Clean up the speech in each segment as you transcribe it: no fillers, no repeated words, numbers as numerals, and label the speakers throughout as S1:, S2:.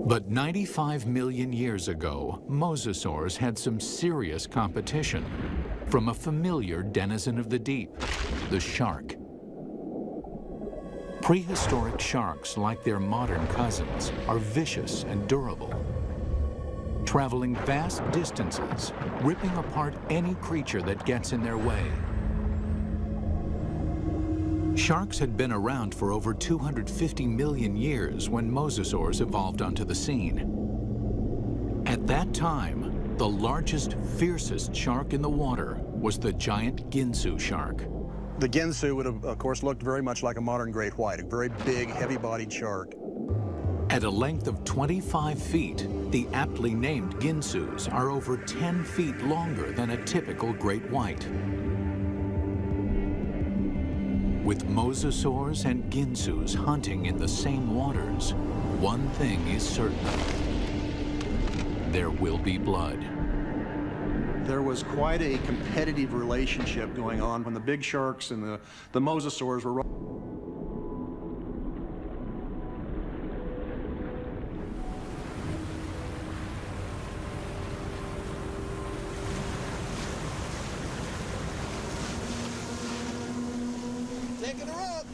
S1: But 95 million years ago, mosasaurs had some serious competition from a familiar denizen of the deep, the shark. Prehistoric sharks, like their modern cousins, are vicious and durable, traveling vast distances, ripping apart any creature that gets in their way. Sharks had been around for over 250 million years when mosasaurs evolved onto the scene. At that time, the largest, fiercest shark in the water was the giant Ginsu shark.
S2: The Ginsu would have, of course, looked very much like a modern great white, a very big, heavy-bodied shark.
S1: At a length of 25 feet, the aptly named Ginsus are over 10 feet longer than a typical great white. With mosasaurs and Ginsus hunting in the same waters, one thing is certain: there will be blood.
S2: There was quite a competitive relationship going on when the big sharks and the mosasaurs were.
S3: Taking her up.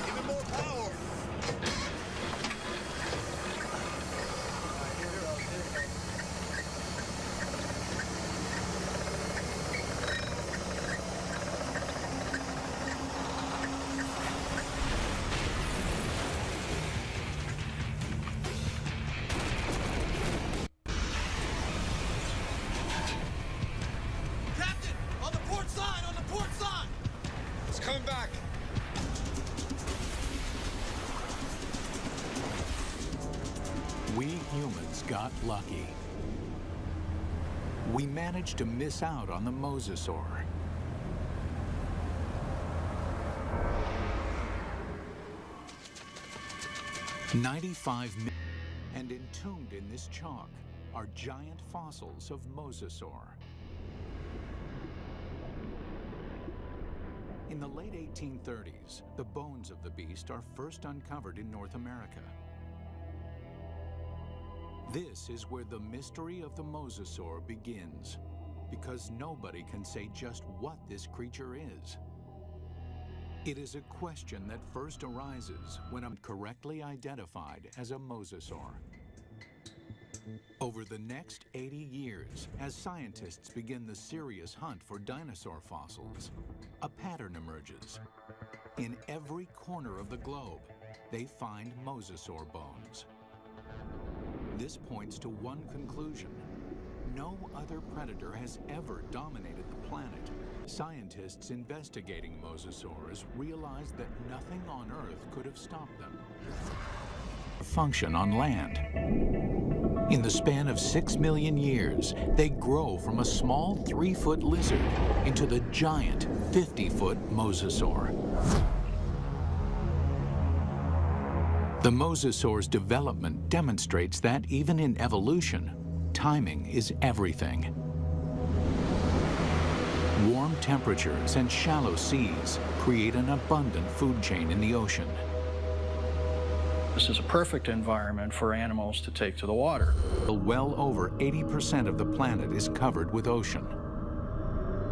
S3: Give me more power. Captain, on the port side, on the port side. It's coming back.
S1: We humans got lucky. We managed to miss out on the mosasaur. And entombed in this chalk are giant fossils of mosasaur. In the late 1830s, the bones of the beast are first uncovered in North America. This is where the mystery of the mosasaur begins, because nobody can say just what this creature is. It is a question that first arises when I'm correctly identified as a mosasaur. Over the next 80 years, as scientists begin the serious hunt for dinosaur fossils, a pattern emerges. In every corner of the globe, they find mosasaur bones. This points to one conclusion: no other predator has ever dominated the planet. Scientists investigating mosasaurs realized that nothing on Earth could have stopped them. Function on land. In the span of 6 million years, they grow from a small 3-foot lizard into the giant 50-foot mosasaur. The mosasaur's development demonstrates that even in evolution, timing is everything. Warm temperatures and shallow seas create an abundant food chain in the ocean.
S4: This is a perfect environment for animals to take to the water.
S1: Well over 80% of the planet is covered with ocean.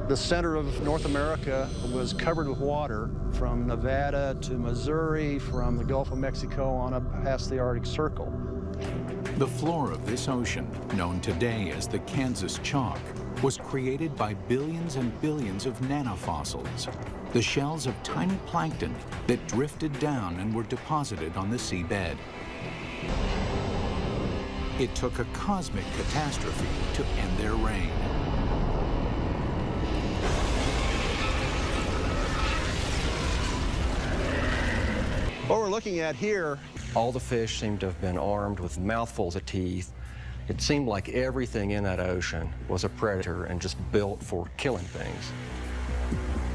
S2: The center of North America was covered with water from Nevada to Missouri, from the Gulf of Mexico on up past the Arctic Circle.
S1: The floor of this ocean, known today as the Kansas Chalk, was created by billions and billions of nanofossils, the shells of tiny plankton that drifted down and were deposited on the seabed. It took a cosmic catastrophe to end their reign.
S2: What we're looking at here,
S5: all the fish seemed to have been armed with mouthfuls of teeth. It seemed like everything in that ocean was a predator and just built for killing things.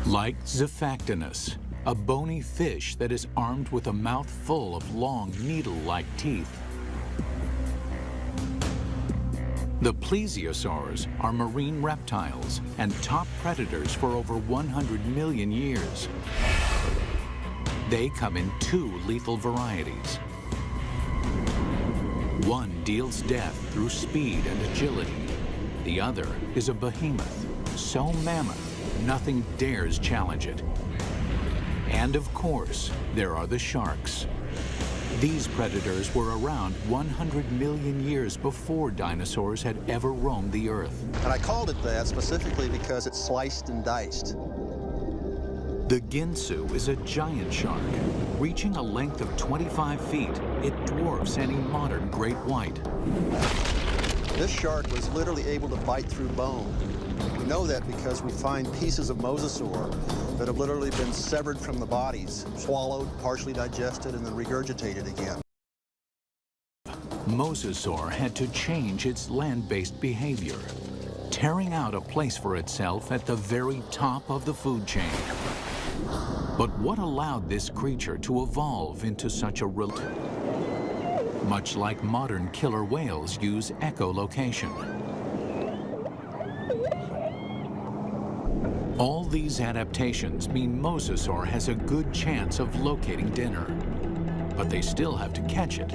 S1: Like Zephactinus, a bony fish that is armed with a mouth full of long needle-like teeth. The plesiosaurs are marine reptiles and top predators for over 100 million years. They come in two lethal varieties. One deals death through speed and agility. The other is a behemoth, so mammoth, nothing dares challenge it. And of course, there are the sharks. These predators were around 100 million years before dinosaurs had ever roamed the earth.
S2: And I called it that specifically because it's sliced and diced.
S1: The Ginsu is a giant shark. Reaching a length of 25 feet, it dwarfs any modern great white.
S2: This shark was literally able to bite through bone. We know that because we find pieces of mosasaur that have literally been severed from the bodies, swallowed, partially digested, and then regurgitated again.
S1: Mosasaur had to change its land-based behavior, tearing out a place for itself at the very top of the food chain. But what allowed this creature to evolve into such a much like modern killer whales use echolocation. All these adaptations mean Mosasaur has a good chance of locating dinner, but they still have to catch it.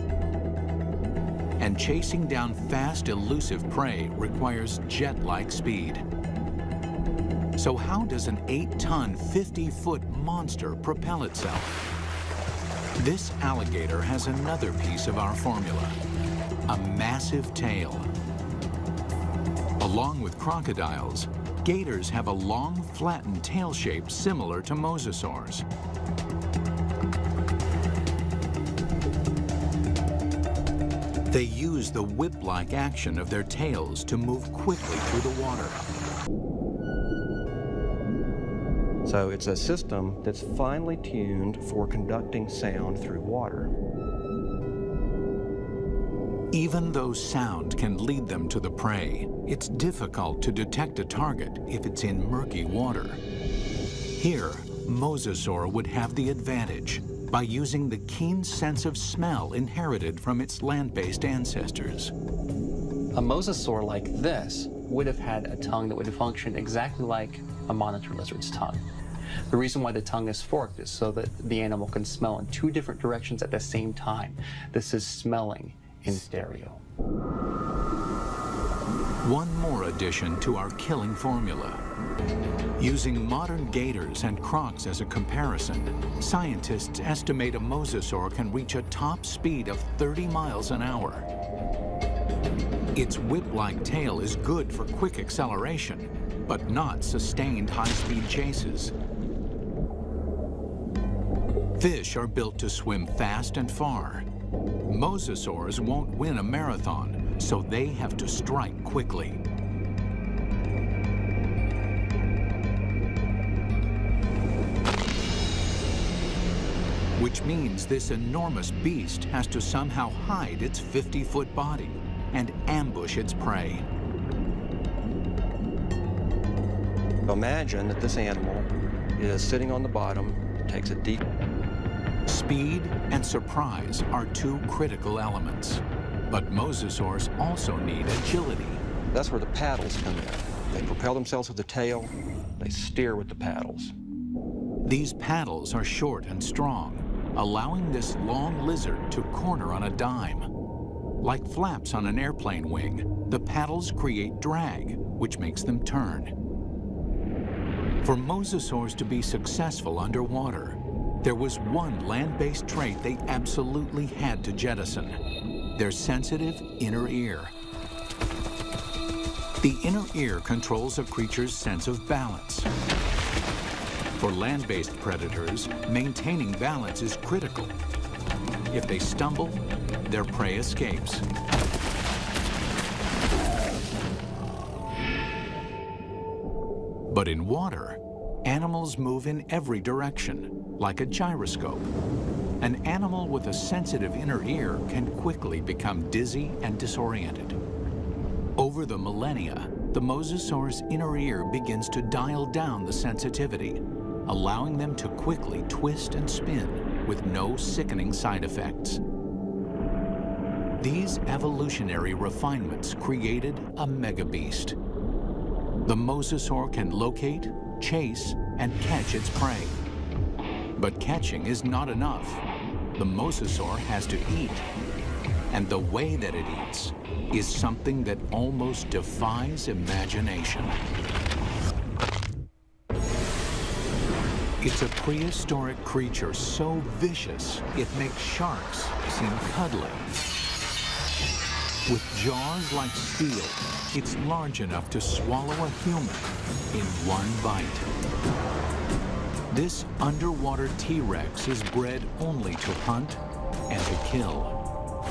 S1: And chasing down fast, elusive prey requires jet-like speed. So how does an 8-ton, 50-foot monster propel itself? This alligator has another piece of our formula, a massive tail. Along with crocodiles, gators have a long, flattened tail shape similar to mosasaurs. They use the whip-like action of their tails to move quickly through the water.
S5: So it's a system that's finely tuned for conducting sound through water.
S1: Even though sound can lead them to the prey, it's difficult to detect a target if it's in murky water. Here, Mosasaur would have the advantage by using the keen sense of smell inherited from its land-based ancestors.
S6: A mosasaur like this would have had a tongue that would function exactly like a monitor lizard's tongue. The reason why the tongue is forked is so that the animal can smell in two different directions at the same time. This is smelling in stereo.
S1: One more addition to our killing formula. Using modern gators and crocs as a comparison, scientists estimate a mosasaur can reach a top speed of 30 miles an hour. Its whip-like tail is good for quick acceleration, but not sustained high-speed chases. Fish are built to swim fast and far. Mosasaurs won't win a marathon, so they have to strike quickly. Which means this enormous beast has to somehow hide its 50-foot body and ambush its prey.
S5: Imagine that this animal is sitting on the bottom, takes a deep...
S1: Speed and surprise are two critical elements, but mosasaurs also need agility.
S5: That's where the paddles come in. They propel themselves with the tail, they steer with the paddles.
S1: These paddles are short and strong, allowing this long lizard to corner on a dime. Like flaps on an airplane wing, the paddles create drag, which makes them turn. For mosasaurs to be successful underwater, there was one land-based trait they absolutely had to jettison: their sensitive inner ear. The inner ear controls a creature's sense of balance. For land-based predators, maintaining balance is critical. If they stumble, their prey escapes. But in water, animals move in every direction, like a gyroscope. An animal with a sensitive inner ear can quickly become dizzy and disoriented. Over the millennia, the mosasaur's inner ear begins to dial down the sensitivity, allowing them to quickly twist and spin with no sickening side effects. These evolutionary refinements created a megabeast. The mosasaur can locate, chase, and catch its prey. But catching is not enough. The mosasaur has to eat. And the way that it eats is something that almost defies imagination. It's a prehistoric creature so vicious, it makes sharks seem cuddly. With jaws like steel, it's large enough to swallow a human in one bite. This underwater T-Rex is bred only to hunt and to kill.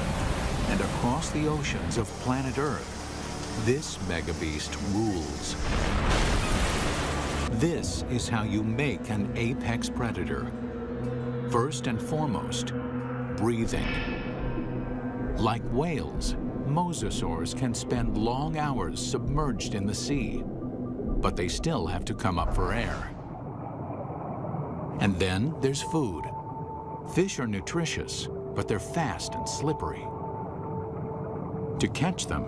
S1: And across the oceans of planet Earth, this megabeast rules. This is how you make an apex predator. First and foremost, breathing. Like whales, mosasaurs can spend long hours submerged in the sea, but they still have to come up for air. And then there's food. Fish are nutritious, but they're fast and slippery. To catch them,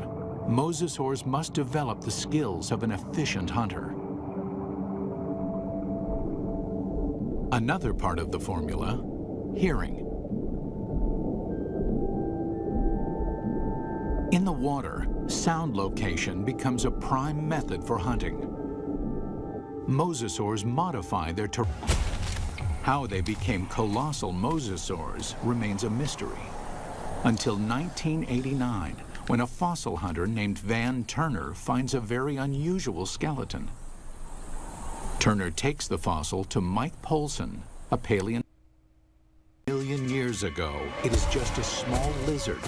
S1: mosasaurs must develop the skills of an efficient hunter. Another part of the formula, hearing. In the water, sound location becomes a prime method for hunting. Mosasaurs modify their terrain. How they became colossal mosasaurs remains a mystery. Until 1989, when a fossil hunter named Van Turner finds a very unusual skeleton. Turner takes the fossil to Mike Polson, a paleontologist. A million years ago, it is just a small lizard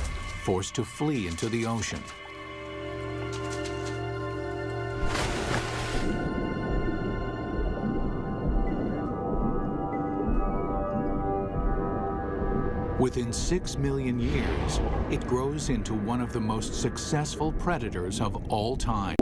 S1: forced to flee into the ocean. Within 6 million years, it grows into one of the most successful predators of all time.